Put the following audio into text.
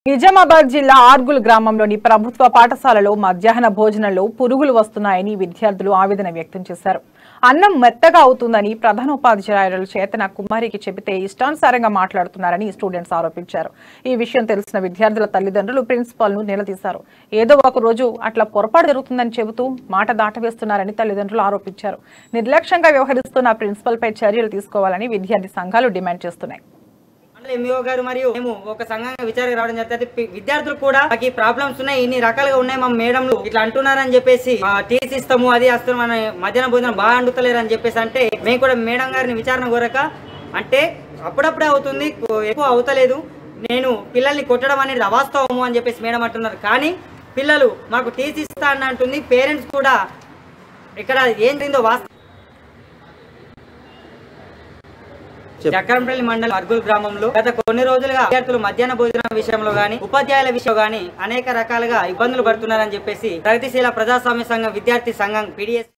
నిజామాబాద్ జిల్లా ఆర్గుల్ గ్రామంలోని ప్రభుత్వ పాఠశాలలో మధ్యాహ్న భోజనంలో పురుగులు వస్తున్నాయని విద్యార్థులు ఆవేదన వ్యక్తం చేశారు. అన్నం మెత్తగా అవుతుందని ప్రధానోపాధ్యాయురాలు చేతన కుమారికి చెబితే ఇష్టానుసారంగా మాట్లాడుతున్నారని స్టూడెంట్స్ ఆరోపించారు. ఈ విషయం తెలిసిన విద్యార్థుల తల్లిదండ్రులు ప్రిన్సిపాల్ ను నిలదీశారు. ఏదో ఒక రోజు అట్లా పొరపాటు జరుగుతుందని చెబుతూ మాట దాటవేస్తున్నారని తల్లిదండ్రులు ఆరోపించారు. నిర్లక్ష్యంగా వ్యవహరిస్తున్న ప్రిన్సిపల్ పై చర్యలు తీసుకోవాలని విద్యార్థి సంఘాలు డిమాండ్ చేస్తున్నాయి. ఎంఈఓ గారు మరియు మేము ఒక సంఘంగా విచారణకు రావడం జరుగుతుంది. విద్యార్థులు కూడా మాకు ఈ ప్రాబ్లమ్స్ ఉన్నాయి, ఇన్ని రకాలుగా ఉన్నాయి, మా మేడంలు ఇట్లా అంటున్నారని చెప్పేసి టీసీ ఇస్తాము అది వస్తాము మన మధ్యాహ్న భోజనం బాగా అండుతలేరు అని చెప్పేసి అంటే మేము కూడా మేడం గారిని విచారణ కోరక అంటే అప్పుడప్పుడే అవుతుంది, ఎక్కువ అవుతలేదు, నేను పిల్లల్ని కొట్టడం అనేది అవాస్తవము అని చెప్పేసి మేడం అంటున్నారు. కానీ పిల్లలు మాకు టీసీ ఇస్తా అని అంటుంది. పేరెంట్స్ కూడా ఇక్కడ ఏం జరిగిందో వాస్తవం. చక్రంపల్లి మండలం అర్గుల్ గ్రామంలో గత కొన్ని రోజులుగా విద్యార్థులు మధ్యాహ్న భోజనం విషయంలో గానీ ఉపాధ్యాయుల విషయం గానీ అనేక రకాలుగా ఇబ్బందులు పడుతున్నారని చెప్పేసి ప్రగతిశీల ప్రజాస్వామ్య సంఘం విద్యార్థి సంఘం PDS